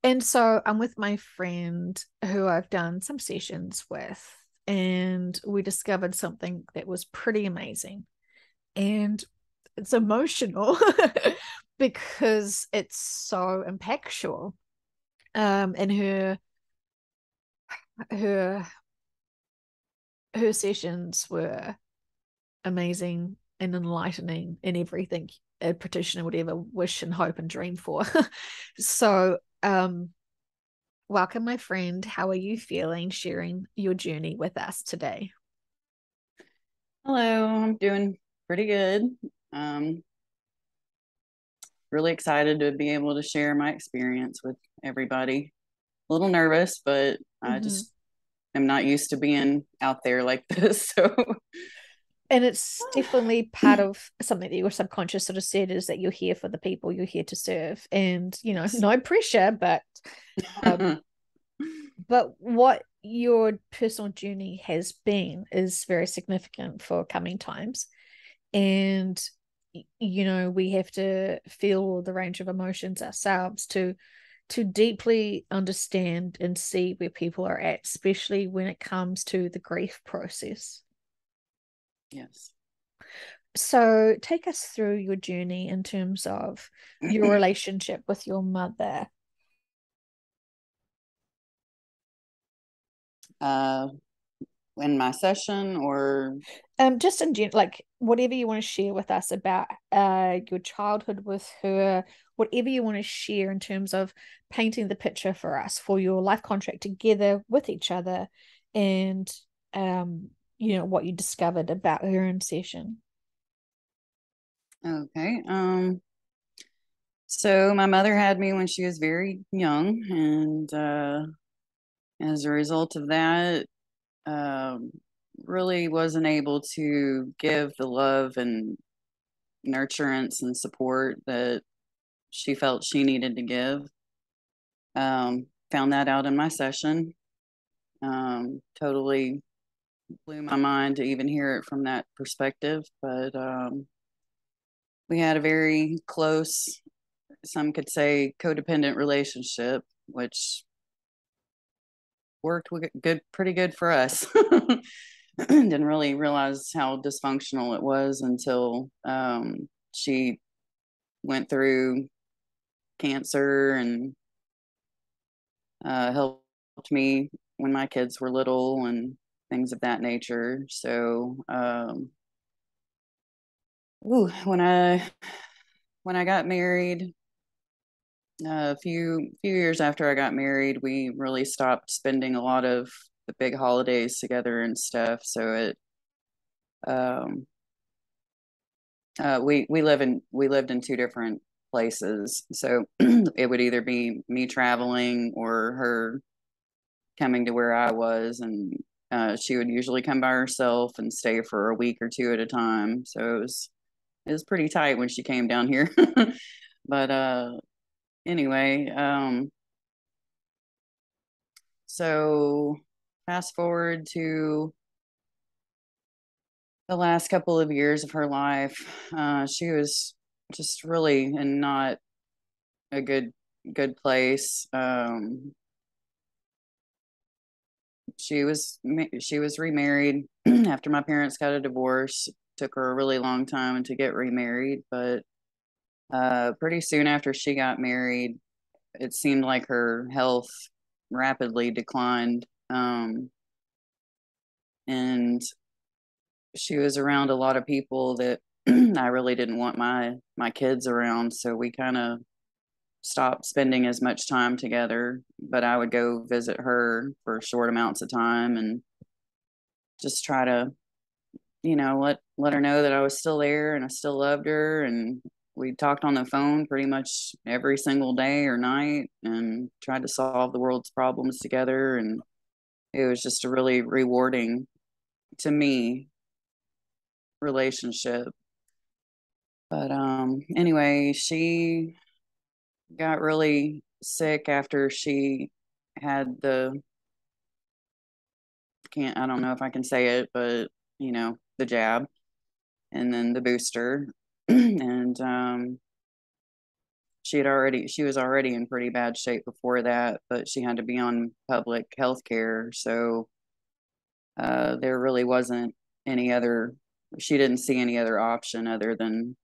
And so I'm with my friend who I've done some sessions with, and we discovered something that was pretty amazing. And it's emotional because it's so impactful. And her her sessions were amazing and enlightening and everything a practitioner would ever wish and hope and dream for. So welcome, my friend. How are you feeling sharing your journey with us today? Hello, I'm doing pretty good. Um, really excited to be able to share my experience with everybody. A little nervous, but I Mhm. just am not used to being out there like this. So, And it's definitely part of something that your subconscious sort of said is that you're here for the people you're here to serve. And, yes. no pressure, um, but what your personal journey has been is very significant for coming times. And we have to feel the range of emotions ourselves to deeply understand and see where people are at, especially when it comes to the grief process. Yes. So take us through your journey in terms of your relationship with your mother. uh, in my session, or Just in general, like whatever you want to share with us about your childhood with her, whatever you want to share in terms of painting the picture for us for your life contract together with each other, and what you discovered about her in session. okay. So my mother had me when she was very young, and as a result of that, um, really wasn't able to give the love and nurturance and support that she felt she needed to give. Found that out in my session. Totally blew my mind to even hear it from that perspective. But we had a very close, some could say, codependent relationship, which worked good, pretty good for us. Didn't really realize how dysfunctional it was until she went through cancer and helped me when my kids were little and things of that nature. So, when I got married, a few years after I got married, we really stopped spending a lot of the big holidays together and stuff. So um, we lived in two different places. So it would either be me traveling or her coming to where I was, and she would usually come by herself and stay for a week or two at a time. So it was pretty tight when she came down here. But anyway, so fast forward to the last couple of years of her life, she was just really in not a good place. She was remarried after my parents got a divorce. Took her a really long time to get remarried, but pretty soon after she got married, it seemed like her health rapidly declined. And she was around a lot of people that I really didn't want my kids around, so we kind of stopped spending as much time together. But I would go visit her for short amounts of time and just try to, let her know that I was still there and I still loved her. And we talked on the phone pretty much every single day or night and tried to solve the world's problems together. And it was just a really rewarding, to me, relationship. But anyway, she got really sick after she had the, can't, I don't know if I can say it, but the jab and then the booster. And she was already in pretty bad shape before that, but she had to be on public health care. So there really wasn't any other, she didn't see any other option other than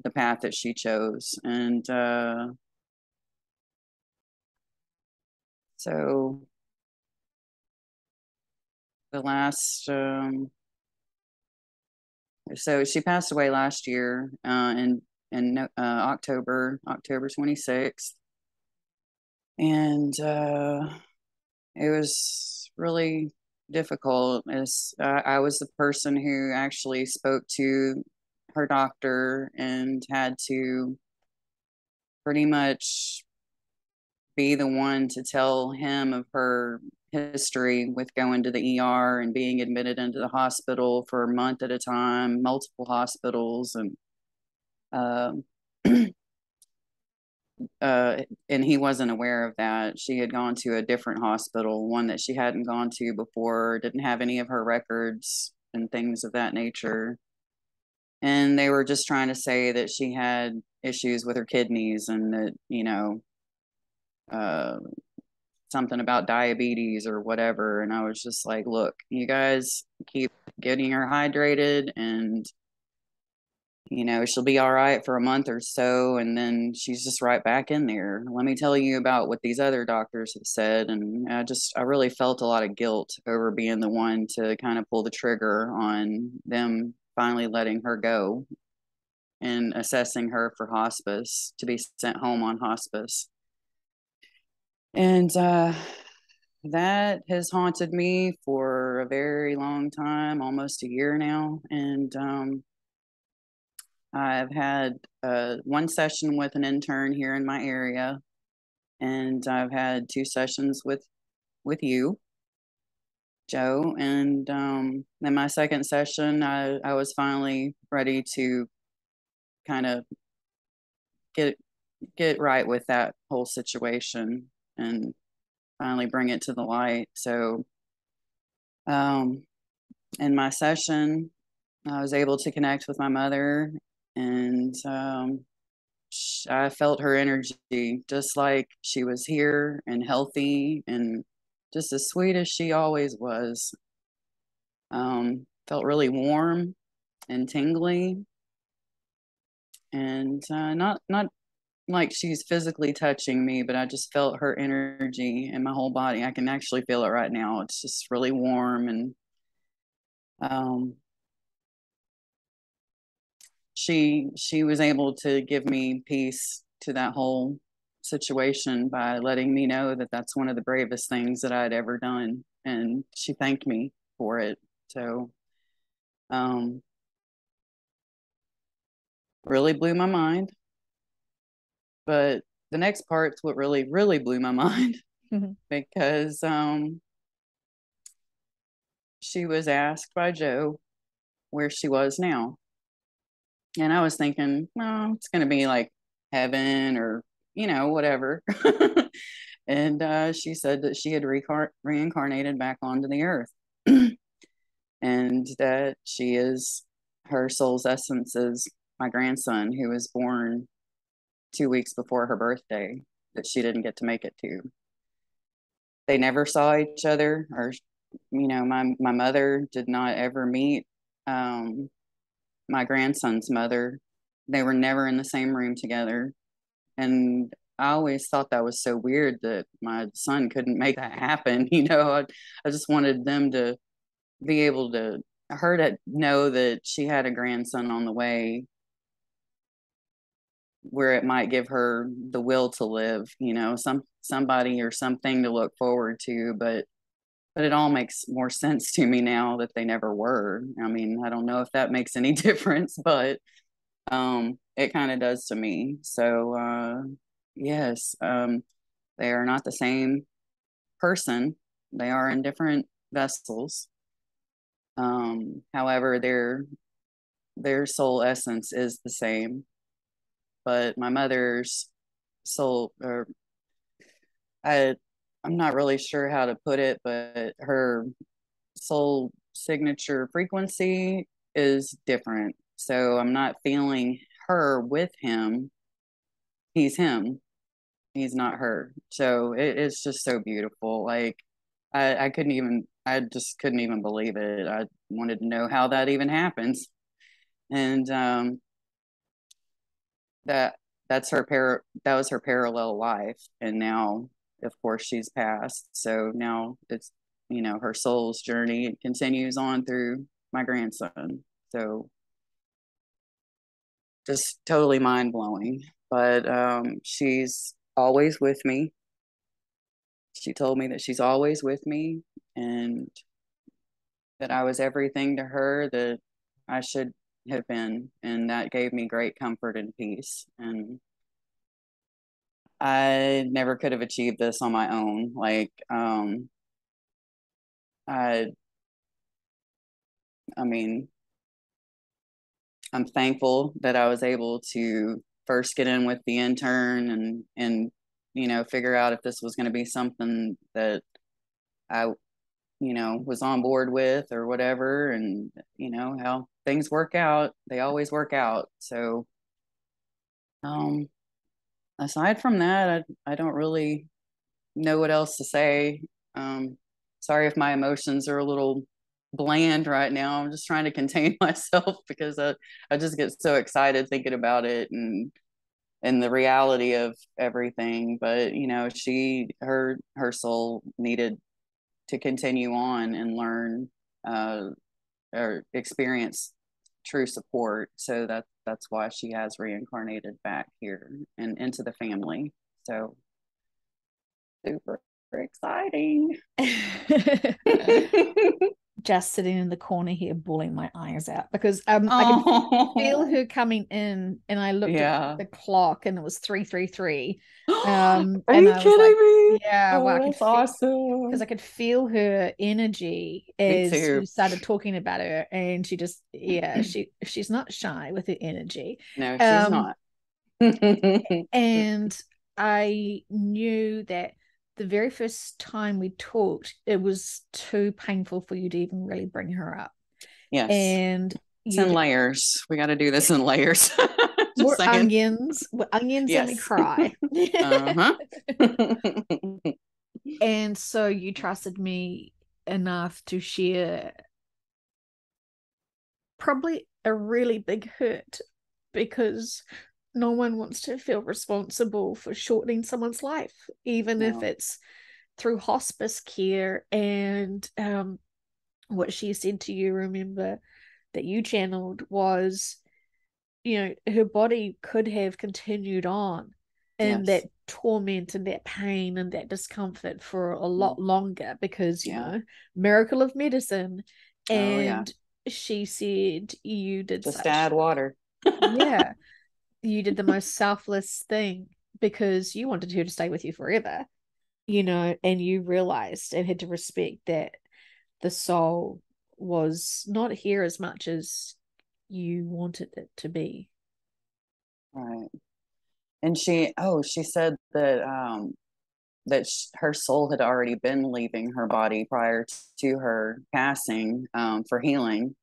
the path that she chose. And so the last, so she passed away last year October 26th. And it was really difficult, as I was the person who actually spoke to her doctor and had to pretty much be the one to tell him of her history with going to the ER and being admitted into the hospital for a month at a time, multiple hospitals, and uh, and he wasn't aware of that. She had gone to a different hospital, one that she hadn't gone to before, didn't have any of her records and things of that nature. And they were just trying to say that she had issues with her kidneys and that, uh, something about diabetes or whatever. And I was just like, look, you guys keep getting her hydrated, and she'll be all right for a month or so, and then she's just right back in there. Let me tell you about what these other doctors have said. And I really felt a lot of guilt over being the one to kind of pull the trigger on them finally letting her go and assessing her for hospice, to be sent home on hospice. And that has haunted me for a very long time, almost a year now. And I've had one session with an intern here in my area, and I've had two sessions with you, Joe. And in my second session, I was finally ready to kind of get get right with that whole situation and finally bring it to the light. So, um, in my session, I was able to connect with my mother, and I felt her energy, just like she was here and healthy and just as sweet as she always was. Felt really warm and tingly, and not like she's physically touching me, but I just felt her energy in my whole body. I can actually feel it right now. It's just really warm, and um, she was able to give me peace to that whole situation by letting me know that that's one of the bravest things that I'd ever done, and she thanked me for it. So um really blew my mind. But the next part's what really blew my mind, Mm-hmm. because she was asked by Joe where she was now. And I was thinking, well, it's going to be like heaven or, whatever. And she said that she had reincarnated back onto the earth, and that her soul's essence is my grandson, who was born 2 weeks before her birthday, that she didn't get to make it to. They never saw each other, or, my mother did not ever meet my grandson's mother. They were never in the same room together. And I always thought that was so weird that my son couldn't make that happen. I just wanted them to be able to, her to know that she had a grandson on the way, where it might give her the will to live, somebody or something to look forward to. But it all makes more sense to me now that they never were. I mean, I don't know if that makes any difference, but it kind of does to me. So yes, they are not the same person. They are in different vessels. However, their soul essence is the same. But my mother's soul, or I I'm not really sure how to put it, but her soul signature frequency is different. So I'm not feeling her with him. he's him. He's not her. So it's just so beautiful. Like I just couldn't even believe it. I wanted to know how that even happens. And that that was her parallel life. And now, of course, she's passed. So now it's, her soul's journey continues on through my grandson. So just totally mind blowing. But she's always with me. She told me that she's always with me and that I was everything to her that I should have been. And that gave me great comfort and peace. And I never could have achieved this on my own. Like, I, I mean, I'm thankful that I was able to first get in with the intern and figure out if this was going to be something that I was on board with or whatever. And how things work out, they always work out. So aside from that, I don't really know what else to say. Sorry if my emotions are a little bland right now. I'm just trying to contain myself because I just get so excited thinking about it and the reality of everything. But her soul needed to continue on and learn or experience true support. So that's why she has reincarnated back here and into the family. So super exciting. Just sitting in the corner here bawling my eyes out because I could feel her coming in, and I looked at the clock and it was 3:33. Are and you I was like, kidding me? yeah, well, I could That's feel, awesome. because I could feel her energy Me as too. you started talking about her, and she just, yeah, she's not shy with her energy. No, she's not. And I knew that the very first time we talked, it was too painful for you to even really bring her up. Yes. And it's in layers. We got to do this in layers. We're onions. We're onions, yes. And we cry. Uh-huh. And so you trusted me enough to share probably a really big hurt, because no one wants to feel responsible for shortening someone's life, even if it's through hospice care. And what she said to you, remember, that you channeled was, her body could have continued on in that torment and that pain and that discomfort for a lot longer, because miracle of medicine. And she said you did just add water. Yeah, you did the most selfless thing because you wanted her to stay with you forever, and you realized and had to respect that the soul was not here as much as you wanted it to be. Right. And she said that her soul had already been leaving her body prior to her passing for healing.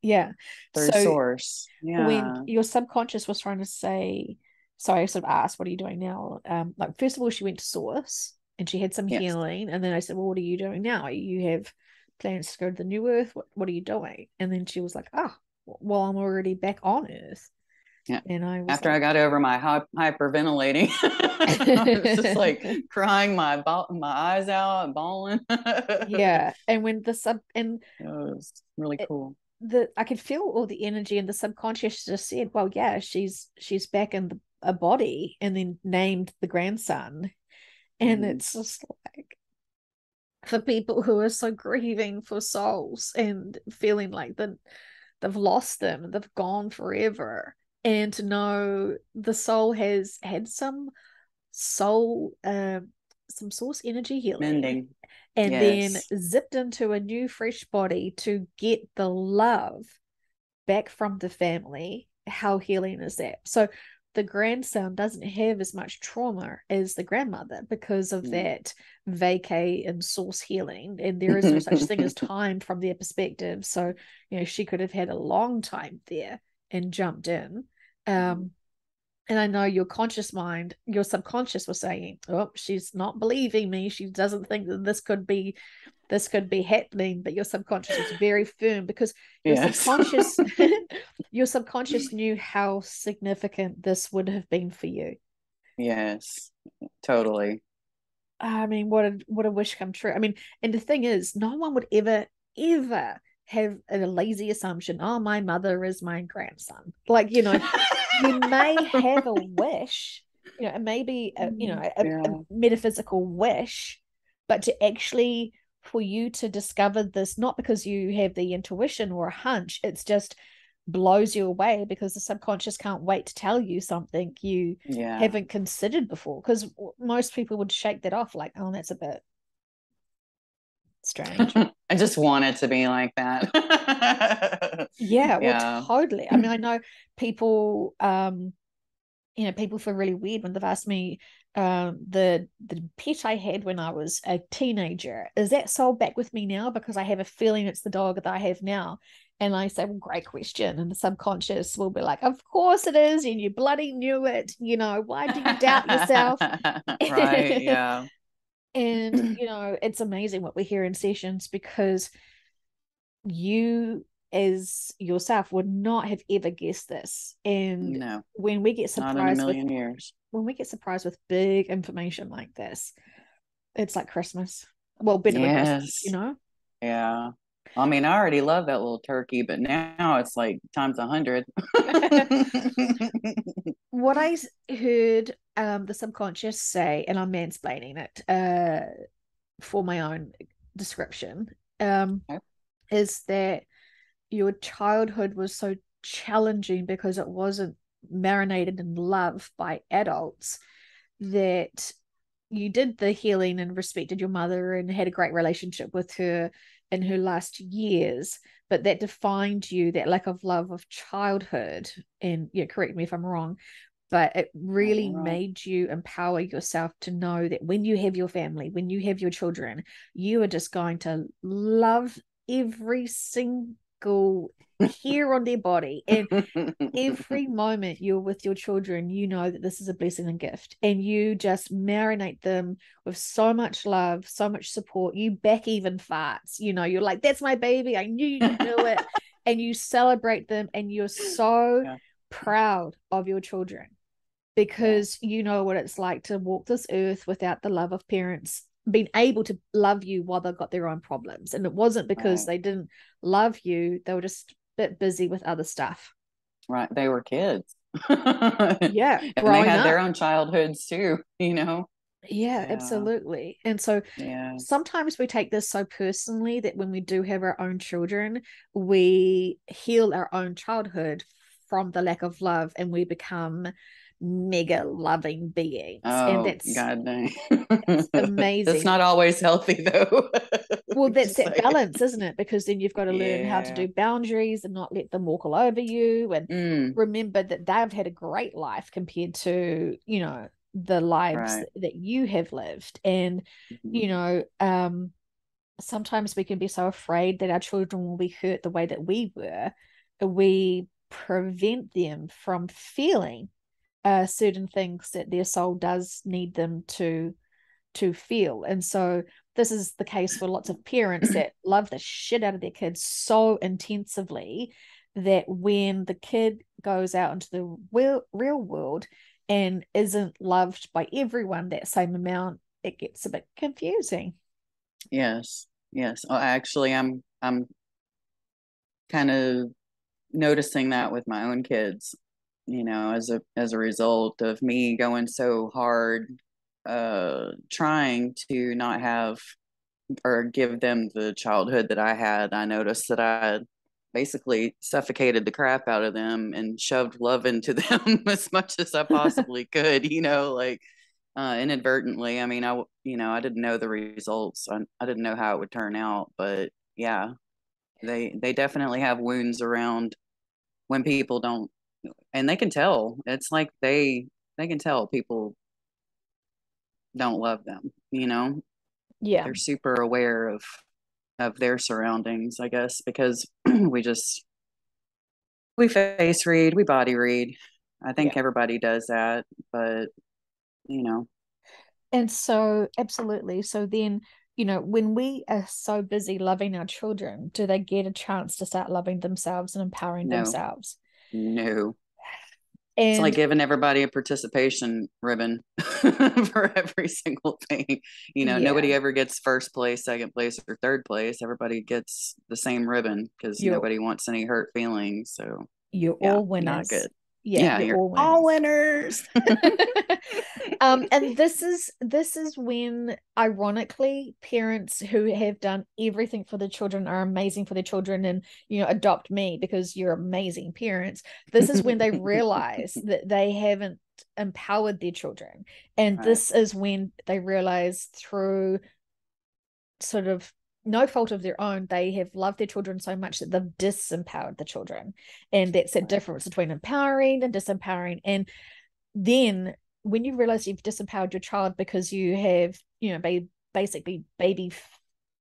Yeah. Through source. Yeah. When your subconscious was trying to say, sorry, I sort of asked, what are you doing now? Like, first of all, she went to source and she had some healing. And then I said, well, what are you doing now? You have plans to go to the new earth? What are you doing? And then she was like, well, I'm already back on earth. Yeah. And I was after I got over my hyperventilating, I was just like crying my eyes out and bawling. Yeah. And when it was really cool. I could feel all the energy, and the subconscious just said, well, yeah, she's back in a body, and then named the grandson. And it's just like, for people who are so grieving for souls and feeling like they've lost them, they've gone forever, and to know the soul has had some soul some source energy healing. Mending. And then zipped into a new fresh body to get the love back from the family. How healing is that? So the grandson doesn't have as much trauma as the grandmother because of that vacay and source healing. And there is no such thing as time from their perspective. So, she could have had a long time there and jumped in. And And I know your conscious mind, your subconscious was saying, oh, she's not believing me. She doesn't think that this could be happening. But your subconscious was very firm, because your Yes. subconscious your subconscious knew how significant this would have been for you. Yes, totally. I mean, what a wish come true. I mean, and the thing is, no one would ever have a lazy assumption, oh, my mother is my grandson. Like, you may have a wish, it may be a Yeah. metaphysical wish, but to actually, for you to discover this, not because you have the intuition or a hunch, it's just blows you away, because the subconscious can't wait to tell you something you Yeah. haven't considered before. Because most people would shake that off like, oh, that's a bit strange. I just want it to be like that. Yeah, well, Yeah. totally. I mean, I know people, people feel really weird when they've asked me, the pet I had when I was a teenager, is that soul back with me now? Because I have a feeling it's the dog that I have now. And I say, well, great question. And the subconscious will be like, of course it is. And you bloody knew it. Why do you doubt yourself? Right. Yeah. And, it's amazing what we hear in sessions, because you as yourself would not have ever guessed this. And No, when we get not in a surprised with million years. big information like this, it's like Christmas. Well, better than Yes. Christmas. Yeah. I mean, I already love that little turkey, but now it's like times 100. What I heard the subconscious say, and I'm mansplaining it for my own description, Okay. is that your childhood was so challenging because it wasn't marinated in love by adults, that you did the healing and respected your mother and had a great relationship with her in her last years, but that defined you, that lack of love of childhood. And correct me if I'm wrong, but it No, really you're right. made you empower yourself to know that when you have your family, when you have your children, you are just going to love every single hair on their body. And every moment you're with your children, you know that this is a blessing and gift, and you just marinate them with so much love, so much support. You back even farts, you're like, that's my baby, I knew you could do it. And you celebrate them, and you're so Yeah. proud of your children, Yeah. because you know what it's like to walk this earth without the love of parents being able to love you while they've got their own problems. And it wasn't because Right. they didn't love you, they were just a bit busy with other stuff. Right. They were kids. Yeah, And they growing had their up. own childhoods too. Yeah, Yeah. absolutely. And so Yes. sometimes we take this so personally that when we do have our own children, we heal our own childhood from the lack of love, and we become mega loving beings. And Oh, that's God dang. That's amazing. not always healthy though. Well, that's Just that saying. balance, isn't it? Because then you've got to learn how to Yeah. do boundaries and not let them walk all over you, and Mm, remember that they've had a great life compared to, the lives right. that you have lived. And, Mhm. you know, sometimes we can be so afraid that our children will be hurt the way that we were. We prevent them from feeling certain things that their soul does need them to feel. And so this is the case for lots of parents that love the shit out of their kids so intensively that when the kid goes out into the real world and isn't loved by everyone that same amount, it gets a bit confusing. Yes. Yes. Oh, actually, I'm kind of noticing that with my own kids, as a result of me going so hard, trying to not have or give them the childhood that I had. I noticed that I basically suffocated the crap out of them and shoved love into them as much as I possibly could, like inadvertently. I mean, I didn't know the results. I didn't know how it would turn out, but yeah, they definitely have wounds around when people don't, and they can tell. It's like they can tell people don't love them. Yeah. They're super aware of their surroundings, I guess, because we face read, we body read. I Yeah. think everybody does that, but you know, And so, absolutely. So then, when we are so busy loving our children, do they get a chance to start loving themselves and empowering no, themselves? no. It's like And giving everybody a participation ribbon for every single thing. yeah, Nobody ever gets first place, second place, or third place. Everybody gets the same ribbon because you're nobody wants any hurt feelings. So, you're yeah, all not winners. good. Yeah, Yeah, you're you're all all winners. winners. And this is when, ironically, parents who have done everything for their children are amazing for their children, and adopt me because you're amazing parents. This is when they realize that they haven't empowered their children, and Right, this is when they realize, through sort of no fault of their own, they have loved their children so much that they've disempowered the children. And that's a right, difference between empowering and disempowering. And then when you realize you've disempowered your child because you have, basically baby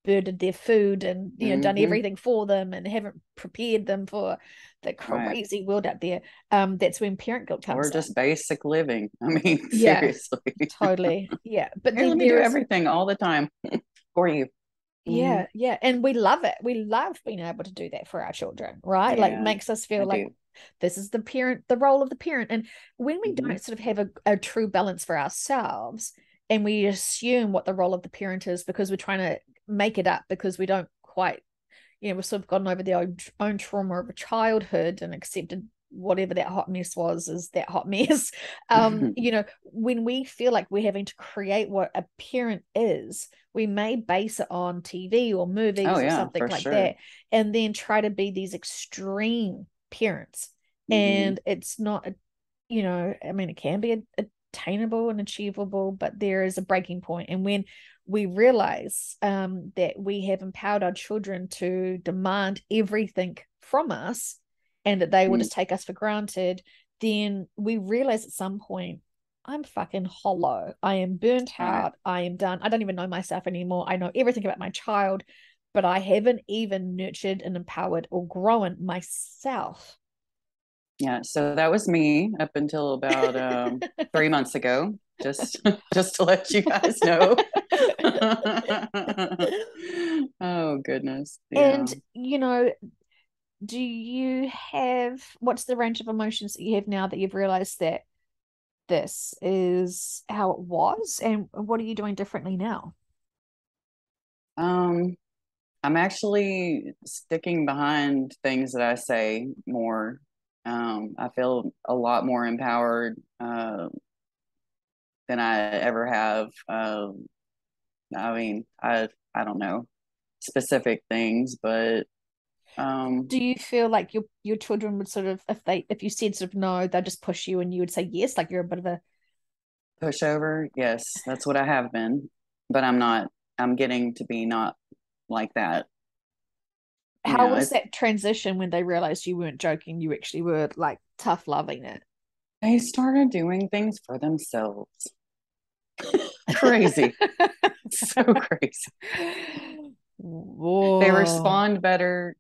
birded their food and done hmm everything for them and haven't prepared them for the right. crazy world out there, that's when parent guilt Or comes in. just basic living. I mean, Yeah, seriously. totally. Yeah, but Here, let then me do there is, everything all the time for you. Hmm. yeah, and we love it. We love being able to do that for our children, right? Like, Yeah, makes us I feel like do. this is the role of the parent. And when we Hmm. don't sort of have a true balance for ourselves, and we assume what the role of the parent is because we're trying to make it up because we don't quite, we've sort of gotten over their own trauma of a childhood and accepted whatever that hot mess was is that hot mess. When we feel like we're having to create what a parent is, we may base it on TV or Oh movies or yeah, something for like sure. that, and then try to be these extreme parents. Hmm. And it's not, I mean, it can be attainable and achievable, but there is a breaking point. And when we realize that we have empowered our children to demand everything from us and that they will just take us for granted, then we realize at some point, I'm fucking hollow. I am burnt Right. out. I am done. I don't even know myself anymore. I know everything about my child, but I haven't even nurtured and empowered or grown myself. Yeah. So that was me up until about 3 months ago. Just just to let you guys know. Oh goodness. Yeah. And, do you have, what's the range of emotions that you have now that you've realized that this is how it was? And what are you doing differently now? Um, I'm actually sticking behind things that I say more. I feel a lot more empowered than I ever have. I mean, I don't know specific things, but um, Do you feel like your children would sort of, if you said sort of no, they'd just push you and you would say yes, like you're a bit of a, pushover. Yes, that's what I have been, but I'm not. I'm getting to be not like that. how was It's that transition when they realized you weren't joking, you actually were like tough loving it? they started doing things for themselves. Crazy, so crazy. They Whoa. respond better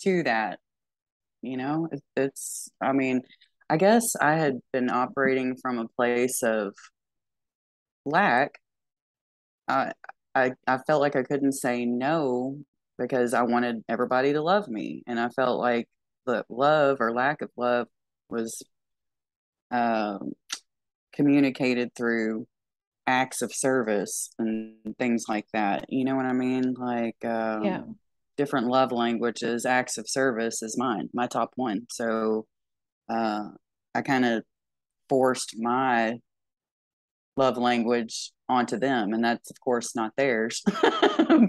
to that. It's. I mean, I guess I had been operating from a place of lack. I I felt like I couldn't say no because I wanted everybody to love me, and I felt like the love or lack of love was um, communicated through acts of service and things like that. You know what I mean? Like Yeah. different love languages, acts of service is my top one. So uh, I kind of forced my love language onto them, and that's of course not theirs,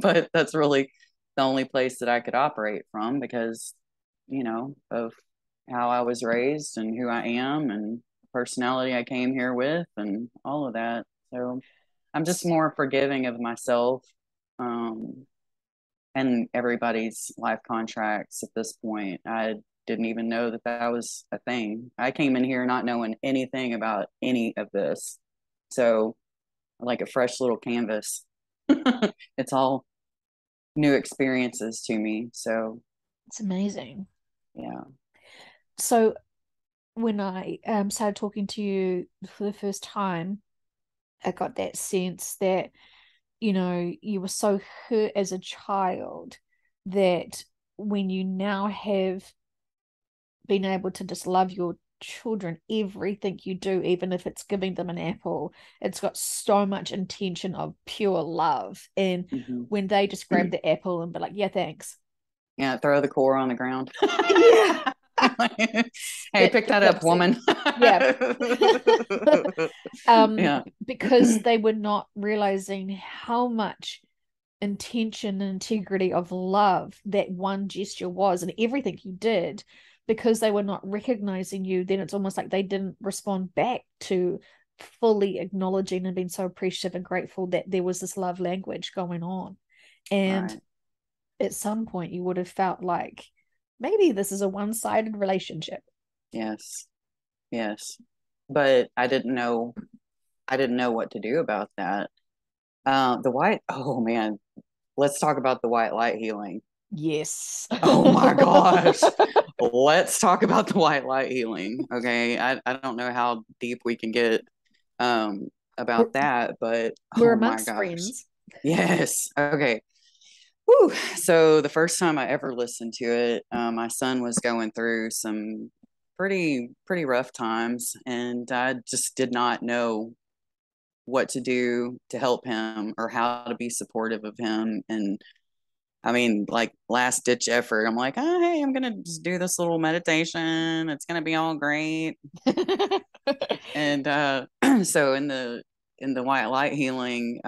but that's really the only place that I could operate from because of how I was raised and who I am and the personality I came here with and all of that. So I'm just more forgiving of myself um, and everybody's life contracts at this point. I didn't even know that that was a thing. I came in here not knowing anything about any of this. So, like a fresh little canvas. It's all new experiences to me. So, It's amazing. yeah. So when I started talking to you for the first time, I got that sense that, you were so hurt as a child that when you now have been able to just love your children, everything you do, even if it's giving them an apple, it's got so much intention of pure love. And Mm-hmm. when they just grab the apple and be like, yeah, thanks. Yeah, throw the core on the ground. Yeah. Hey, pick that up, woman. Yeah. Yeah. Because they were not realizing how much intention and integrity of love that one gesture was, and everything you did, because they were not recognizing you, then it's almost like they didn't respond back to fully acknowledging and being so appreciative and grateful that there was this love language going on. And Right. at some point you would have felt like maybe this is a one-sided relationship. Yes. Yes. But I didn't know what to do about that. Oh man, let's talk about the white light healing. Yes. Oh my gosh. Let's talk about the white light healing. Okay. I don't know how deep we can get about that, but We're oh my amongst gosh. friends. Yes. Okay. Whew. So the first time I ever listened to it, my son was going through some pretty rough times, and I just did not know what to do to help him or how to be supportive of him. And I mean, like last ditch effort, I'm like, oh hey, I'm gonna just do this little meditation. It's gonna be all great. And so in the white light healing,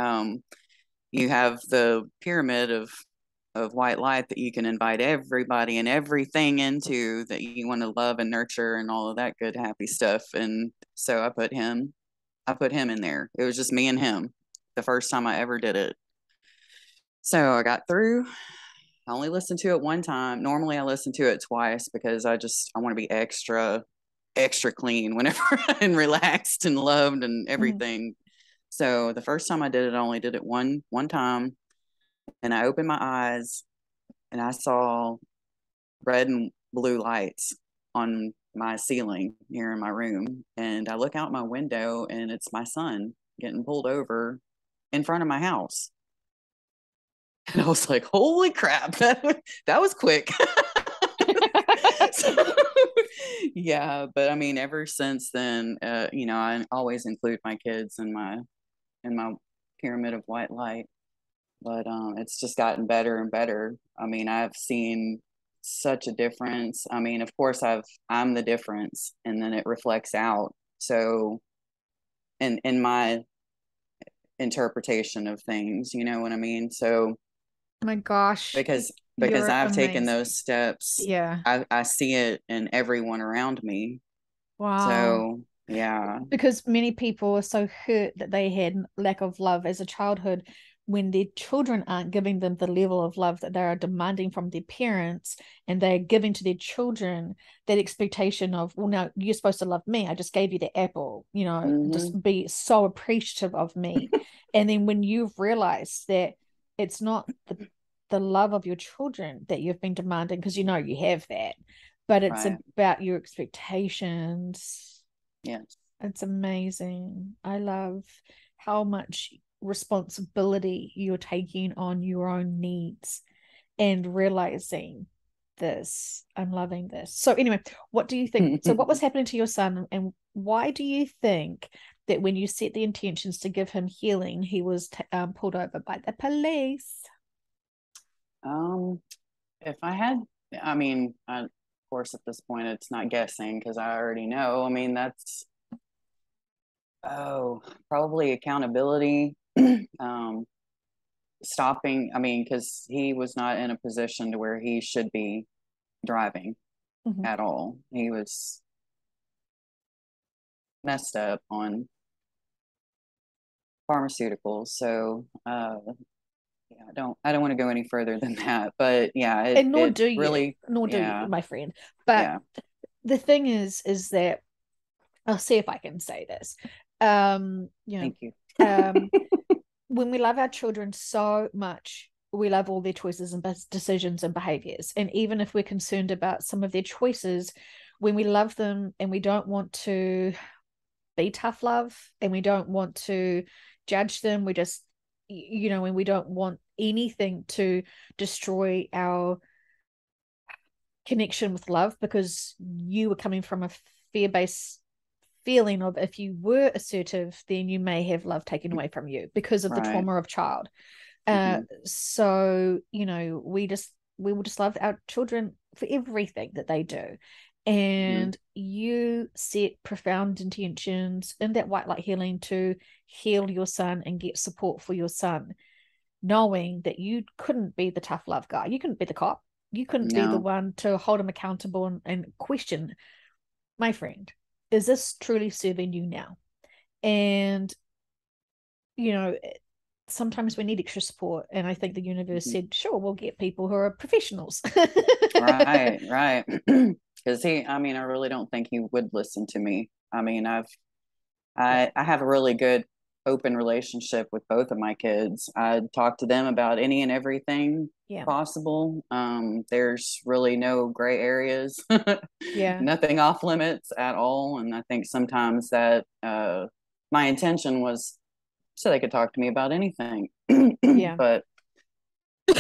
you have the pyramid of white light that you can invite everybody and everything into that you want to love and nurture and all of that good happy stuff. And so I put him in there. It was just me and him the first time I ever did it. So I got through. I only listened to it one time. Normally I listen to it twice because I want to be extra clean whenever and relaxed and loved and everything. So the first time I did it, I only did it one time, and I opened my eyes and I saw red and blue lights on my ceiling here in my room. And I look out my window and it's my son getting pulled over in front of my house. And I was like, holy crap, that was quick. So, yeah, but I mean, ever since then, I always include my kids in my pyramid of white light. But it's just gotten better and better. I mean, I've seen such a difference. I mean, of course, I'm the difference, and then it reflects out. So, in my interpretation of things, you know what I mean? So, Oh my gosh, because you're I've taken amazing. those steps, Yeah. I see it in everyone around me. Wow. So, yeah, Because many people are so hurt that they had lack of love as a childhood when their children aren't giving them the level of love that they are demanding from their parents, and they're giving to their children that expectation of, well, now you're supposed to love me. I just gave you the apple, mm-hmm, just be so appreciative of me. And then when you've realized that it's not the love of your children that you've been demanding, because you have that, but it's right, about your expectations. yes. It's amazing. I love how much responsibility you're taking on your own needs and realizing this. I'm loving this. So, anyway, what do you think? So, what was happening to your son, and why do you think that when you set the intentions to give him healing, he was pulled over by the police? um, if I had, I mean, of course, at this point, it's not guessing because I already know. I mean, probably accountability. um, Stopping, I mean, because he was not in a position to where he should be driving Mhm. at all. He was messed up on pharmaceuticals. So, yeah, I don't want to go any further than that. But yeah, And it really, nor do you, yeah, my friend. But yeah. the thing is that I'll see if I can say this. Um, you Thank you. know, when we love our children so much, we love all their choices and decisions and behaviors. And even if we're concerned about some of their choices, when we love them and we don't want to be tough love and we don't want to judge them, we just, when we don't want anything to destroy our connection with love, because you were coming from a fear-based feeling of, if you were assertive, then you may have love taken away from you because of the Right. trauma of child. Mm-hmm. So we will just love our children for everything that they do. Mm-hmm. And you set profound intentions in that white light healing to heal your son and get support for your son, knowing that you couldn't be the tough love guy, you couldn't be the cop, you couldn't be the No. one to hold him accountable and question, my friend, is this truly serving you now? And you know sometimes we need extra support, and I think the universe Mm-hmm. said, sure, we'll get people who are professionals. Right, right. Because I mean, I really don't think he would listen to me. I mean, Yeah, I have a really good open relationship with both of my kids. I talk to them about any and everything yeah, possible. There's really no gray areas, yeah, nothing off limits at all. And I think sometimes that my intention was so they could talk to me about anything. yeah. But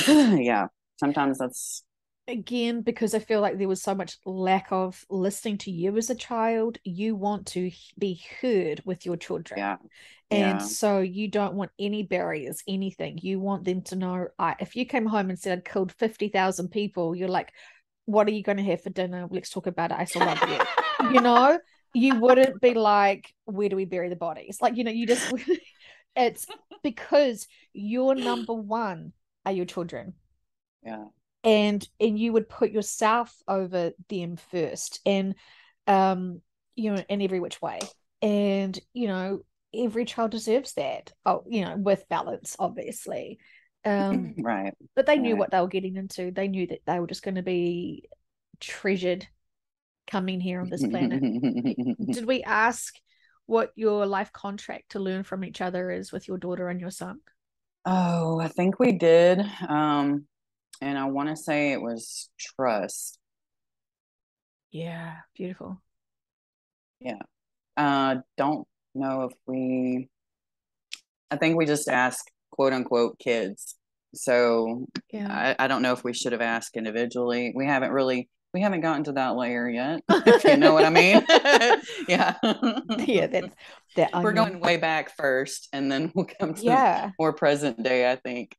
yeah, sometimes that's Again, because I feel like there was so much lack of listening to you as a child, you want to be heard with your children. yeah, And yeah. so you don't want any barriers, anything. You want them to know, if you came home and said I'd killed 50,000 people, you're like, what are you going to have for dinner? Let's talk about it. I still love you. You know, you wouldn't be like, where do we bury the bodies? Like, you just, it's because your number one are your children. Yeah. And you would put yourself over them first, and um in every which way. And every child deserves that. Oh, with balance, obviously. Right, But they knew right. what they were getting into. They knew that they were just going to be treasured coming here on this planet. Did we ask what your life contract to learn from each other is with your daughter and your son? Oh, I think we did. And I want to say it was trust. Yeah, beautiful. Yeah. Don't know if I think we just asked quote unquote kids. So Yeah. I don't know if we should have asked individually. We haven't gotten to that layer yet, if you know what I mean. Yeah. Yeah, that's that We're onion. going way back first, and then we'll come to Yeah. more present day, I think,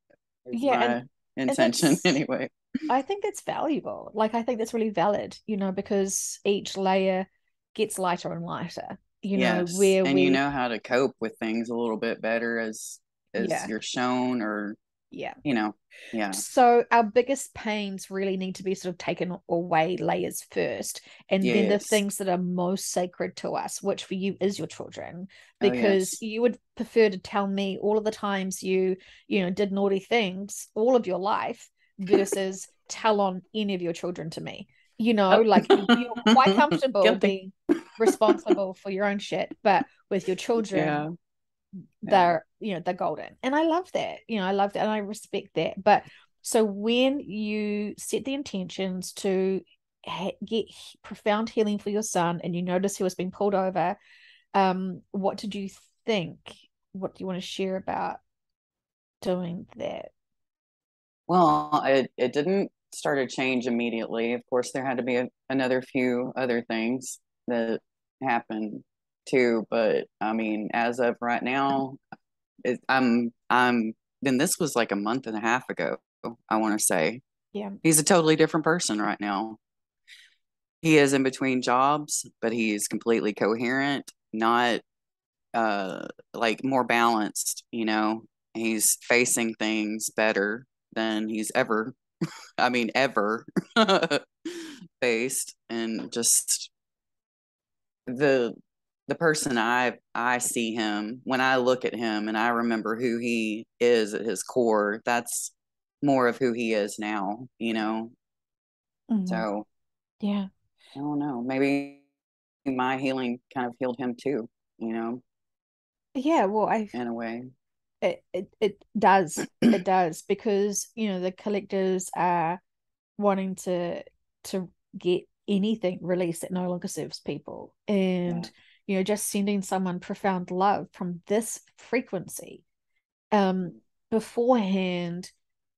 is Yeah, my and intention that's anyway. I think that's valuable. Like, I think that's really valid, because each layer gets lighter and lighter, Yes, where and you we know how to cope with things a little bit better as yeah, you're shown, or yeah. you know, yeah, So our biggest pains really need to be sort of taken away layers first, and then the yes, things that are most sacred to us, which for you is your children, oh because yes, you would prefer to tell me all of the times you did naughty things all of your life versus tell on any of your children to me. Like, you're quite oh, comfortable guilty, being responsible for your own shit, but with your children, yeah, yeah, they're golden. And I love that. I love that and I respect that. But so when you set the intentions to get profound healing for your son, and you notice he was being pulled over, what did you think? What do you want to share about doing that? well, it didn't start a change immediately. Of course, there had to be another few other things that happened too, but I mean, as of right now, I'm then this was like a month and a half ago, I want to say. Yeah. He's a totally different person right now. He is in between jobs, but he's completely coherent, not like more balanced, you know. He's facing things better than he's ever, I mean, ever faced. And just the the person I see him, when I look at him and I remember who he is at his core, that's more of who he is now, you know. Mhm. So Yeah. I don't know, maybe my healing kind of healed him too, you know, Yeah, well, in a way. it does. It does, because the collectors are wanting to get anything release that no longer serves people. And, just sending someone profound love from this frequency. Beforehand,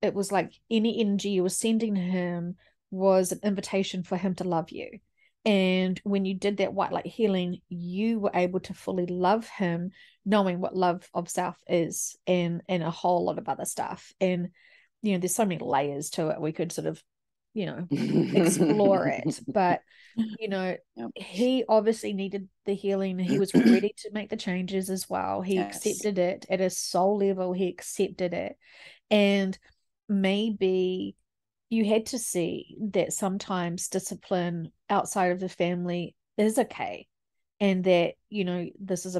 it was like any energy you were sending him was an invitation for him to love you. And when you did that white light healing, you were able to fully love him, knowing what love of self is, and a whole lot of other stuff. And there's so many layers to it. We could sort of, explore it. But yep. He obviously needed the healing. He was ready to make the changes as well. He accepted it at a soul level. He accepted it. And maybe you had to see that sometimes discipline outside of the family is okay, and that this is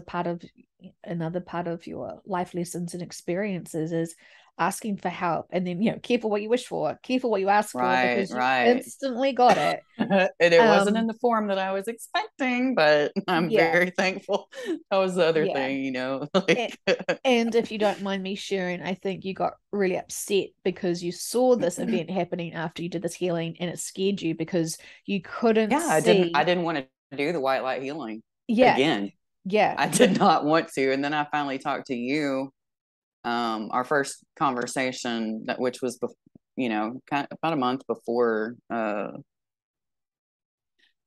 another part of your life lessons and experiences is asking for help. And then careful what you wish for, careful what you ask for, because you instantly got it. And it wasn't in the form that I was expecting, but I'm very thankful. That was the other thing, and if you don't mind me sharing, I think you got really upset because you saw this event happening after you did this healing, and it scared you because you couldn't see. I didn't want to do the white light healing again. I did not want to. And then I finally talked to you, our first conversation, which was kind of about a month before, I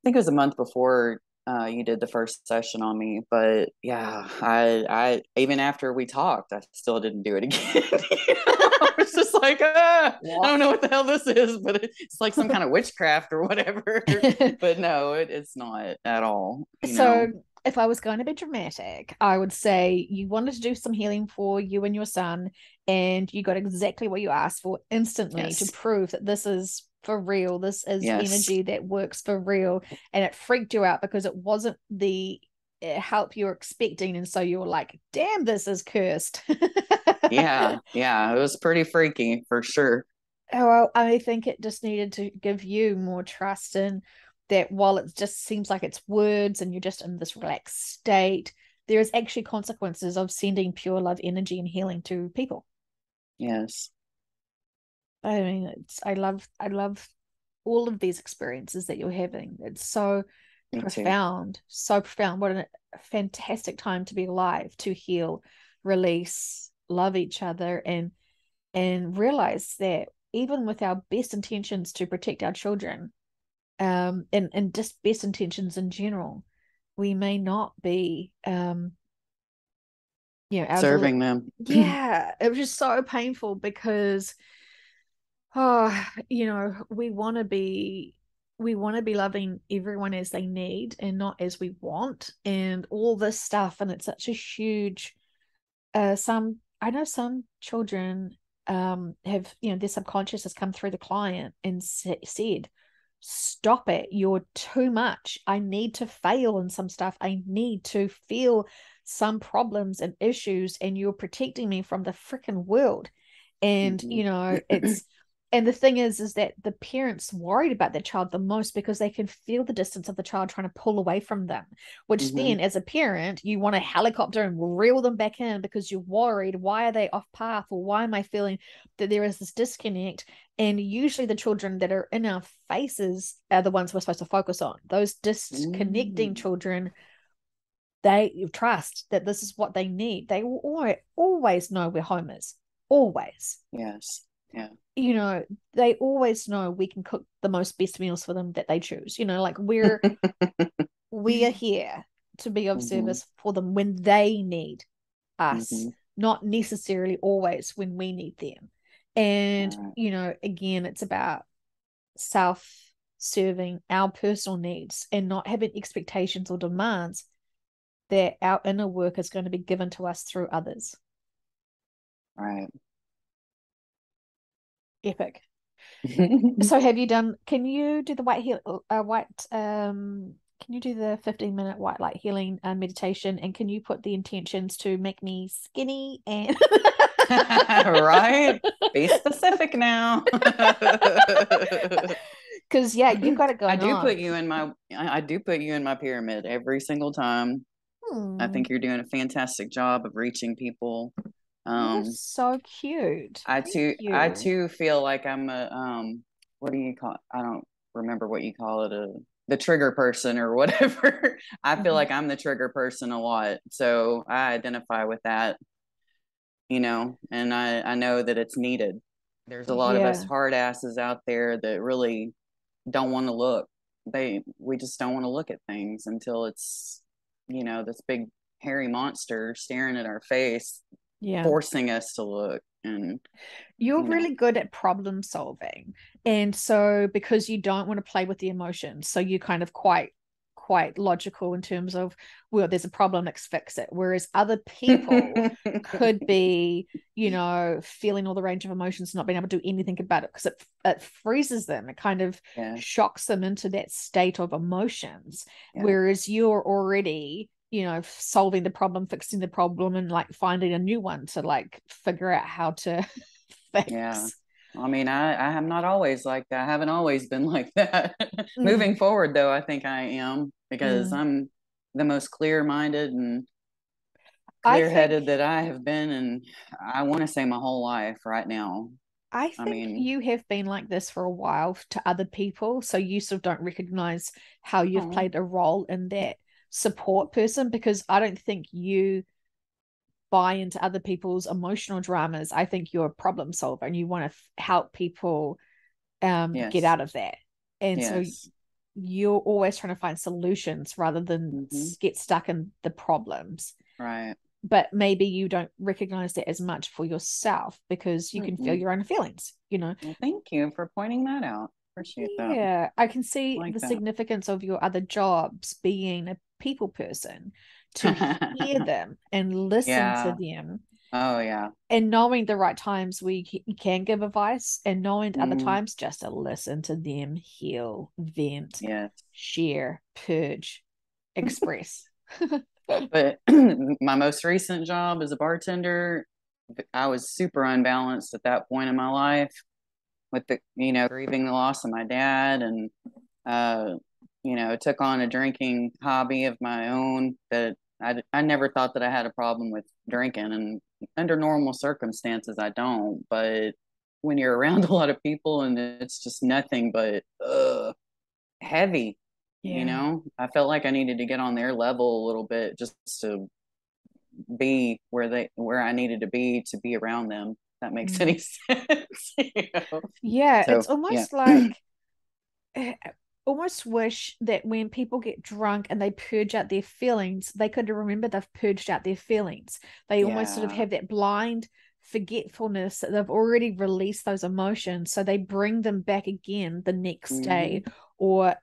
think it was a month before you did the first session on me. But I even after we talked, I still didn't do it again. I was just like, I don't know what the hell this is, but it's like some kind of witchcraft or whatever. But no, it's not at all. If I was going to be dramatic, I would say you wanted to do some healing for you and your son, and you got exactly what you asked for instantly to prove that this is for real. This is energy that works for real. And it freaked you out because it wasn't the help you were expecting. And so you were like, damn, this is cursed. Yeah. It was pretty freaky for sure. Well, I think it just needed to give you more trust in that while it just seems like it's words and you're just in this relaxed state, there is actually consequences of sending pure love energy and healing to people. Yes. I mean, I love all of these experiences that you're having. It's so profound, so profound. What a fantastic time to be alive, to heal, release, love each other, and realize that even with our best intentions to protect our children, and just best intentions in general, we may not be serving them. It was just so painful because we want to be loving everyone as they need and not as we want, and all this stuff. And it's such a huge I know some children have, their subconscious has come through the client and said, stop it, you're too much. I need to fail in some stuff. I need to feel some problems and issues, and you're protecting me from the freaking world. And it's and the thing is that the parents worried about their child the most because they can feel the distance of the child trying to pull away from them, which then as a parent, you want to helicopter and reel them back in because you're worried, why are they off path, or why am I feeling that there is this disconnect? And usually the children that are in our faces are the ones we're supposed to focus on. Those disconnecting children, they trust that this is what they need. They will always know where home is. Always. Yes. Yeah. They always know we can cook the most best meals for them that they choose. Like we are here to be of service for them when they need us, not necessarily always when we need them. And again, it's about self-serving our personal needs and not having expectations or demands that our inner work is going to be given to us through others. Right. Epic. So can you do the can you do the 15-minute white light healing meditation, and can you put the intentions to make me skinny and right? Be specific now. Because you've got it going on. I do put you in my pyramid every single time. I think you're doing a fantastic job of reaching people. That's so cute. I too feel like I'm a what do you call it? I don't remember what you call it, the trigger person or whatever. I feel Mhm. like I'm the trigger person a lot. So I identify with that, and I know that it's needed. There's a lot of us Yeah. hard asses out there that really don't want to look. We just don't want to look at things until it's, this big hairy monster staring at our face, Yeah. forcing us to look. And, You're you know, really good at problem solving. And so because you don't want to play with the emotions, so you kind of quite logical in terms of, well, there's a problem, let's fix it. Whereas other people could be, feeling all the range of emotions, not being able to do anything about it because it freezes them. It kind of yeah, shocks them into that state of emotions. yeah, Whereas you're already solving the problem, fixing the problem, and like finding a new one to like figure out how to yeah. fix. I mean, I am not always like that. I haven't always been like that. Mm, Moving forward, though, I think I am because mm. I'm the most clear minded and I clear think headed that I have been. And I want to say my whole life right now. I I think mean, you have been like this for a while to other people, so you sort of don't recognize how you've oh, played a role in that support person because I don't think you buy into other people's emotional dramas. I think you're a problem solver and you want to help people get yes, out of that. And so yes. you're always trying to find solutions rather than Hmm. get stuck in the problems. Right. But maybe you don't recognize that as much for yourself because you can feel Mm-mm. your own feelings. Well, thank you for pointing that out. Appreciate that. Yeah, I can I see like the that. significance of your other jobs being a people person to hear them and listen to Yeah. them Oh, yeah. and knowing the right times you can give advice and knowing other Mm, times just to listen to them, heal, vent, yes. share, purge, express. But my most recent job as a bartender, I was super unbalanced at that point in my life with grieving the loss of my dad and, uh, took on a drinking hobby of my own that I never thought that I had a problem with drinking. And under normal circumstances, I don't. But when you're around a lot of people and it's just nothing but heavy, Yeah. I felt like I needed to get on their level a little bit just to be where I needed to be around them. If that makes Mm. any sense. Yeah, it's So yeah. almost like I almost wish that when people get drunk and they purge out their feelings, they could remember they've purged out their feelings. They almost sort of Yeah. have that blind forgetfulness that they've already released those emotions. So they bring them back again the next day, Hmm. or,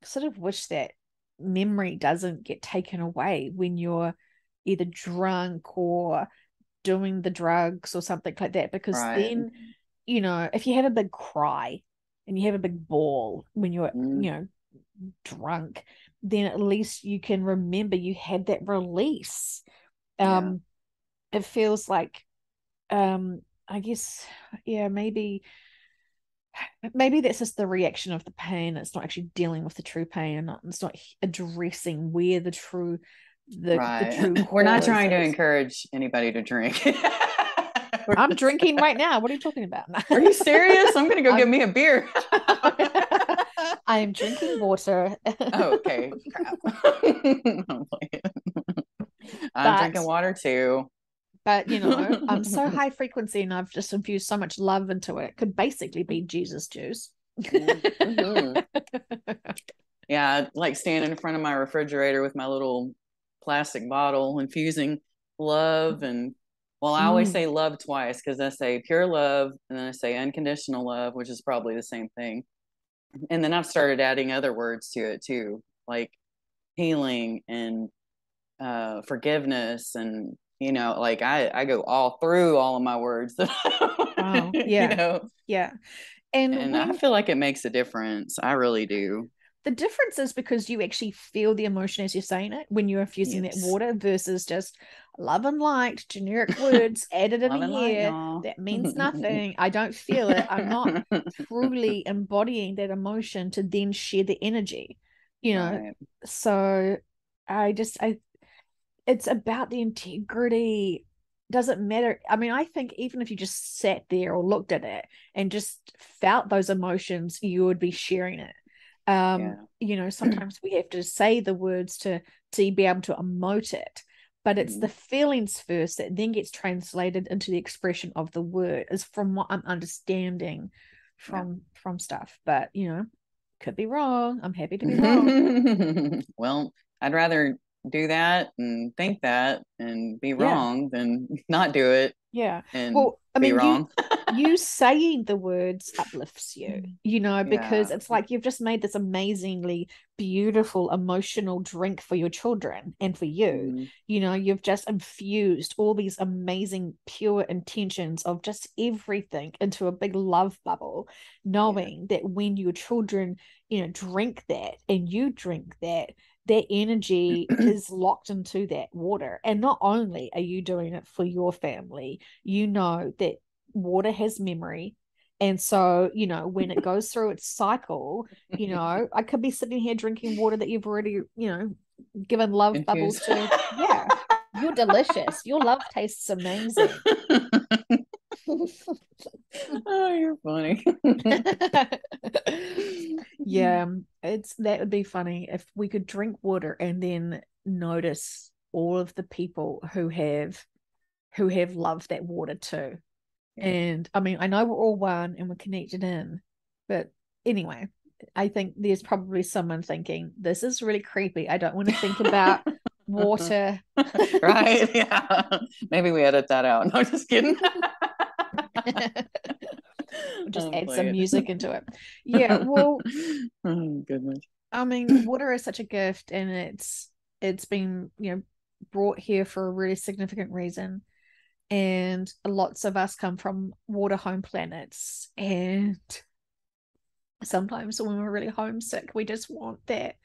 sort of wish that memory doesn't get taken away when you're either drunk or doing the drugs or something like that. Because Right. then if you have a big cry and you have a big bawl when you're, Mm, drunk, then at least you can remember you had that release. yeah. Um, it feels like, I guess, yeah, maybe that's just the reaction of the pain. It's not actually dealing with the true pain, and it's not addressing where the Right. true We're not cause trying to is. encourage anybody to drink. I'm drinking right now. What are you talking about? Are you serious? I'm gonna go get I'm me a beer. I'm drinking water. Oh, okay. Crap. I'm drinking but water too. I'm so high frequency and I've just infused so much love into it. It could basically be Jesus juice. Hmm. Yeah, I like standing in front of my refrigerator with my little plastic bottle, infusing love. And well, I always Mm, say love twice because I say pure love and then I say unconditional love, which is probably the same thing. And then I've started adding other words to it too, like healing and forgiveness. And, like I go all through all of my words, wow. you Yeah. know, Yeah. And and I when feel like it makes a difference. I really do. the difference is because you actually feel the emotion as you're saying it when you're infusing that Yes. water versus just love and light, generic words added in Love and light, here y'all. that means nothing. I don't feel it. I'm not truly embodying that emotion to then share the energy, you know. Right. So I it's about the integrity. Doesn't matter. I mean, I think even if you just sat there or looked at it and just felt those emotions, you would be sharing it. Yeah. Sometimes we have to say the words to be able to emote it, but it's the Mhm. feelings first that then gets translated into the expression of the word, is from what I'm understanding Yeah. from stuff. But could be wrong. I'm happy to be wrong. Well, I'd rather do that and think that and be Yeah. wrong than not do it Yeah. and Well, I be mean, you wrong. you saying the words uplifts you, because Yeah. it's like you've just made this amazingly beautiful emotional drink for your children and for you. Mhm. You've just infused all these amazing pure intentions of just everything into a big love bubble, Yeah. knowing that when your children, drink that and you drink that, their energy is locked into that water. And not only are you doing it for your family, that water has memory. And so, when it goes through its cycle, I could be sitting here drinking water that you've already, given love bubbles Infused. to. Yeah. You're delicious. Your love tastes amazing. Oh, you're funny. Yeah, that would be funny if we could drink water and then notice all of the people who have loved that water too. Yeah. And I mean, I know we're all one and we're connected in, but anyway, I think there's probably someone thinking, this is really creepy. I don't want to think about water. Right? Yeah. Maybe we edit that out. No, just kidding. Just I'll add some play music into it. Yeah, it. well, Oh, goodness. I mean, water is such a gift, and it's been, brought here for a really significant reason. And lots of us come from water home planets, and sometimes when we're really homesick, we just want that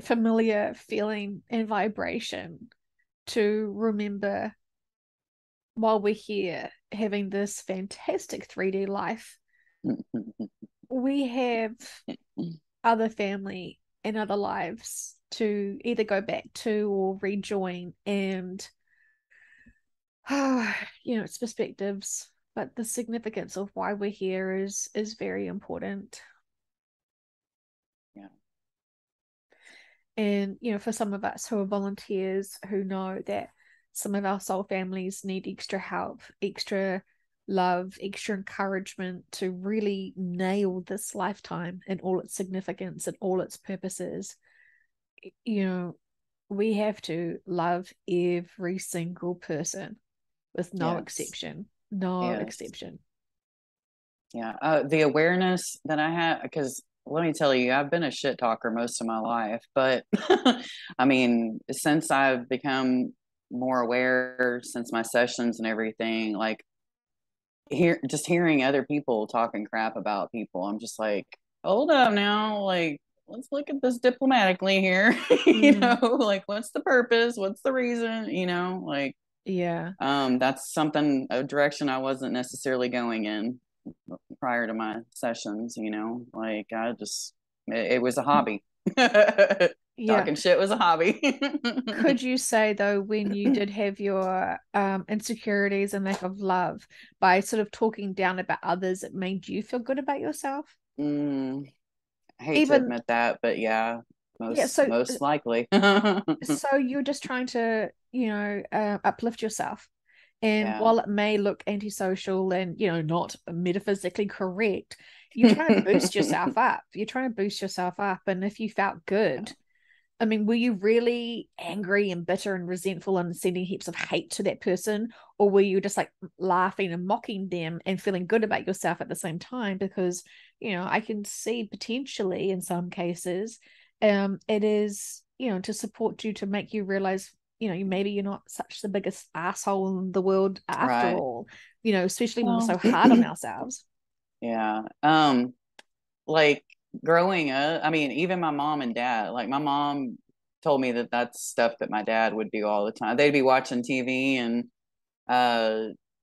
familiar feeling and vibration to remember while we're here having this fantastic 3D life. We have other family and other lives to either go back to or rejoin, and it's perspectives, but the significance of why we're here is very important. Yeah. And for some of us who are volunteers, who know that some of our soul families need extra help, extra love, extra encouragement to really nail this lifetime and all its significance and all its purposes, you know we have to love every single person with no Yes. exception. No Yes. exception. Yeah. The awareness that I have, because let me tell you, I've been a shit talker most of my life, but I mean, since I've become more aware since my sessions and everything, like just hearing other people talking crap about people, I'm just like, hold up now, like let's look at this diplomatically here. Mm, Like what's the purpose? What's the reason? Like yeah. that's something a direction I wasn't necessarily going in prior to my sessions, like it was a hobby. Yeah. Talking shit was a hobby. Could you say though, when you did have your insecurities and lack of love, by sort of talking down about others, it made you feel good about yourself? mm, I hate to Even admit that, but yeah, yeah, most likely. so you're just trying to, uplift yourself. And Yeah. while it may look antisocial and, not metaphysically correct, you're trying to boost yourself up. You're trying to boost yourself up. And if you felt good, I mean, were you really angry and bitter and resentful and sending heaps of hate to that person? Or were you just like laughing and mocking them and feeling good about yourself at the same time? Because, I can see potentially in some cases, it is, to support you, to make you realize, maybe you're not such the biggest asshole in the world after Right. all, especially when we're Well, so hard on ourselves. yeah. Like growing up, I mean, even my mom and dad, like my mom told me that that's stuff that my dad would do all the time. They'd be watching TV and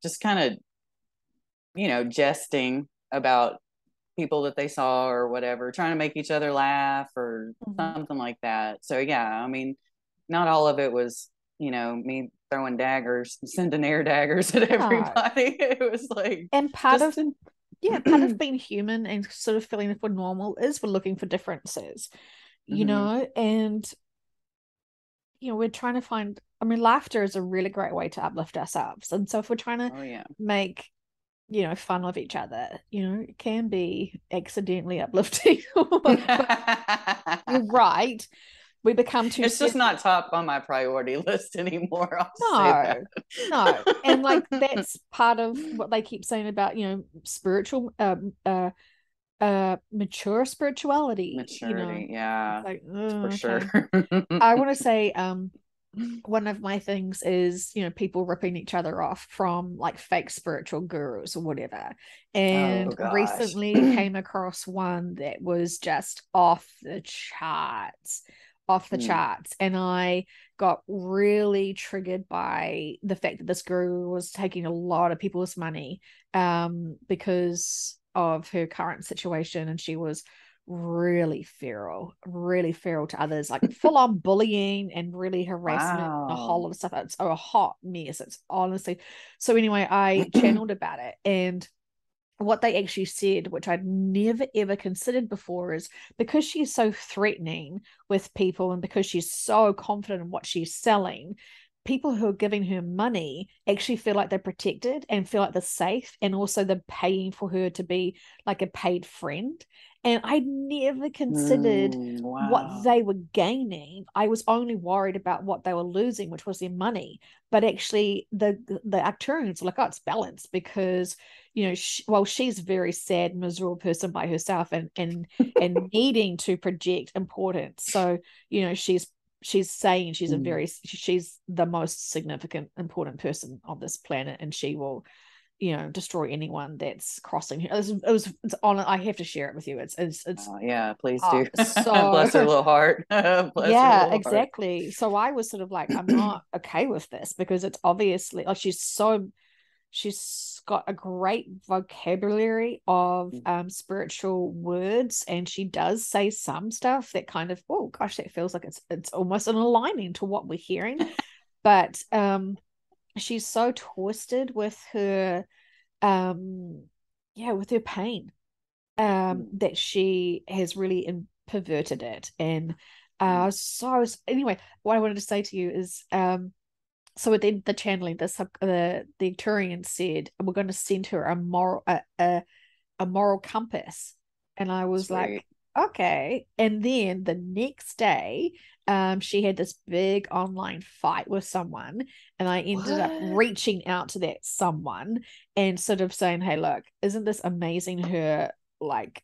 just kind of, jesting about people that they saw or whatever, trying to make each other laugh or Mhm. something like that. So yeah, I mean, not all of it was, me throwing daggers, sending air daggers at No. everybody. It was like And part just of in, yeah, part of being human and sort of feeling that we're normal is we're looking for differences, Mm-hmm. and we're trying to find, I mean, laughter is a really great way to uplift ourselves. And so if we're trying to Oh yeah. make, fun of each other, it can be accidentally uplifting. But you're right. We become too It's just serious. not top on my priority list anymore. I'll say that. No, no. And like that's part of what they keep saying about, spiritual mature spirituality, Maturity, It's yeah, like, for oh, sure. okay. I want to say one of my things is people ripping each other off from like fake spiritual gurus or whatever, Oh and gosh. recently came across one that was just off the Mm. charts, and I got really triggered by the fact that this guru was taking a lot of people's money because of her current situation, and she was really feral to others, like full on bullying and really harassment, a whole Wow. lot of stuff. It's a hot mess. It's honestly. So anyway, I channeled about it, and what they actually said, which I'd never ever considered before, is because she's so threatening with people and because she's so confident in what she's selling, people who are giving her money actually feel like they're protected and feel like they're safe, and also they're paying for her to be like a paid friend. And I never considered what they Wow. were gaining. I was only worried about what they were losing, which was their money. But actually, the Arcturians were like, oh, it's balanced because she's a very sad, miserable person by herself, and needing to project importance. So she's saying Mm. she's the most significant, important person on this planet, and she will destroy anyone that's crossing her. It's on. I have to share it with you. It's Yeah, please do. Bless her so little heart. Bless her yeah, little heart. exactly. So I was sort of like, I'm not okay with this because it's obviously like she's got a great vocabulary of spiritual words, and she does say some stuff that kind of, oh gosh, that feels like it's almost an aligning to what we're hearing. But she's so twisted with her um yeah, with her pain, that she has really perverted it. And so anyway, what I wanted to say to you is so within the channeling, the Turian said we're going to send her a moral compass, and I was like, Sweet. okay. And then the next day, she had this big online fight with someone, and I ended up What? reaching out to that someone and sort of saying, hey, look, isn't this amazing? Her like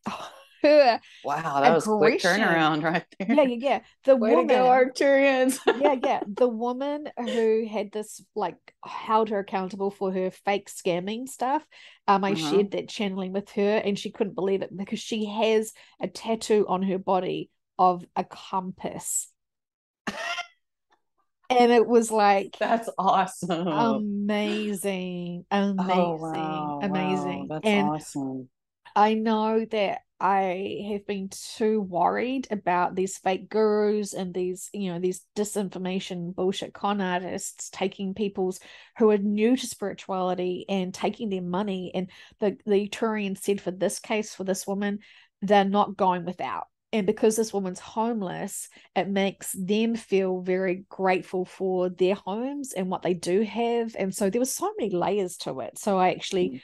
her Wow, that was quick aggression. turnaround right Yeah, there. yeah, yeah. The Way to go, woman, Arcturians. yeah, yeah. The woman who had this like held her accountable for her fake scamming stuff. I Uh-huh. shared that channeling with her, and she couldn't believe it because she has a tattoo on her body of a compass. And it was like That's awesome. amazing, Oh amazing, wow, wow, amazing. that's And awesome. I know that I have been too worried about these fake gurus and these disinformation bullshit con artists taking people's who are new to spirituality and taking their money. And the Turian said for this case, for this woman, they're not going without. And because this woman's homeless, it makes them feel very grateful for their homes and what they do have. And so there was so many layers to it. So I actually,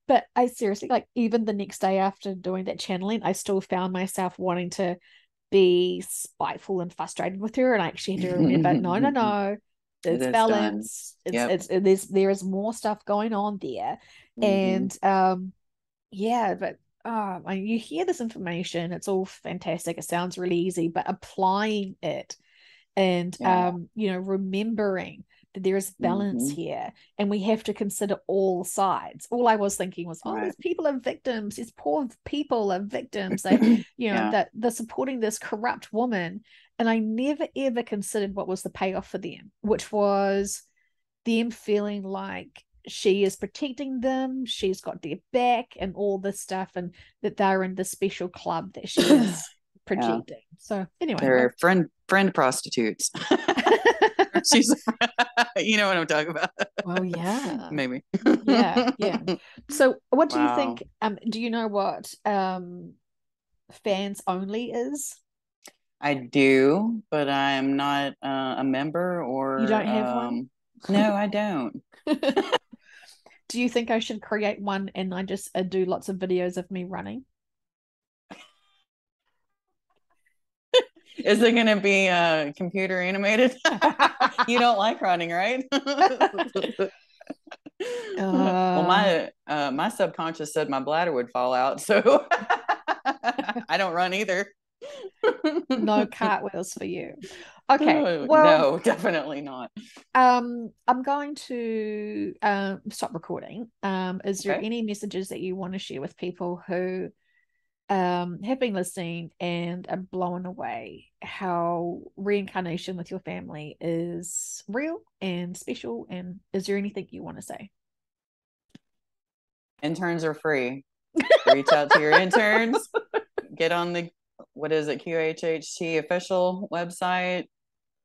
but I seriously, like, even the next day after doing that channeling, I still found myself wanting to be spiteful and frustrated with her. And I actually had to remember, no, no, It no, it's is done. balance. Yep. There is more stuff going on there. Hmm. And yeah, but you hear this information, it's all fantastic. It sounds really easy, but applying it and Yeah. remembering that there is balance Hmm. here, and we have to consider all sides. All I was thinking was, oh, Right. these people are victims, these poor people are victims, they Yeah. that they're supporting this corrupt woman. And I never ever considered what was the payoff for them, which was them feeling like she is protecting them, she's got their back and all this stuff, and that they're in the special club that she is Yeah. projecting. So anyway, They're friend prostitutes. She's, you know what I'm talking about. Well, yeah. Maybe. Yeah. So what do you Wow. think, do you know what fans only is? I do, but I'm not a member You don't or have one? no, I don't. Do you think I should create one and I just do lots of videos of me running? Is it going to be computer animated? You don't like running, right? Well, uh, my subconscious said my bladder would fall out, so I don't run either. no cartwheels for you. Okay, well, No, definitely not. I'm going to stop recording. Is there Okay. any messages that you want to share with people who have been listening and are blown away how reincarnation with your family is real and special? And is there anything you want to say? Interns are free. Reach out to your interns. Get on the, what is it, QHHT official website.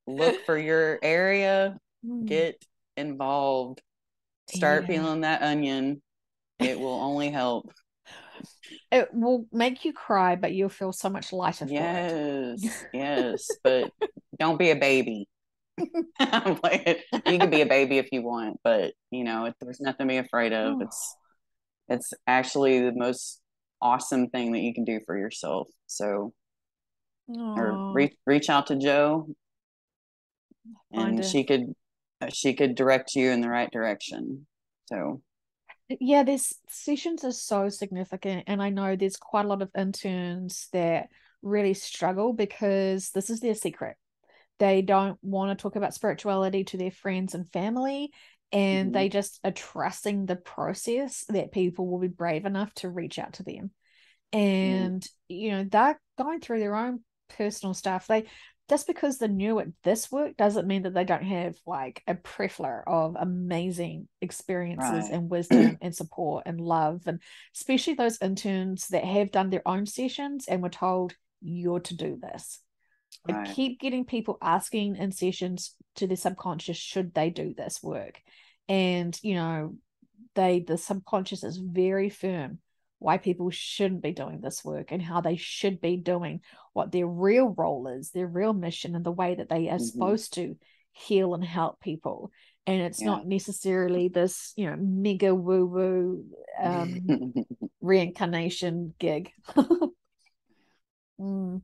Look for your area. Get involved. Start Yeah. peeling that onion. It will only help. It will make you cry, but you'll feel so much lighter for it. Yes, yes, but don't be a baby. I'm playing. You can be a baby if you want, but there's nothing to be afraid of. It's actually the most awesome thing that you can do for yourself. So, or Oh, reach out to Joe, find and a she could direct you in the right direction. So, yeah, this sessions are so significant, and I know there's quite a lot of interns that really struggle because this is their secret. They don't want to talk about spirituality to their friends and family, and mhm, they just are trusting the process that people will be brave enough to reach out to them. yeah, And they're going through their own personal stuff. They Just because they're new at this work doesn't mean that they don't have like a plethora of amazing experiences right, and wisdom and support and love, and especially those interns that have done their own sessions and were told you're to do this. I right, keep getting people asking in sessions to their subconscious, should they do this work? And the subconscious is very firm why people shouldn't be doing this work and how they should be doing what their real role is, their real mission, and the way that they are hmm, supposed to heal and help people. And it's yeah. not necessarily this, mega woo woo reincarnation gig. Mm.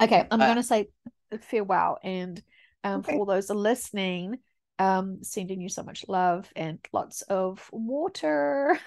Okay, I'm going But to say farewell. And for okay. all those listening, sending you so much love and lots of water.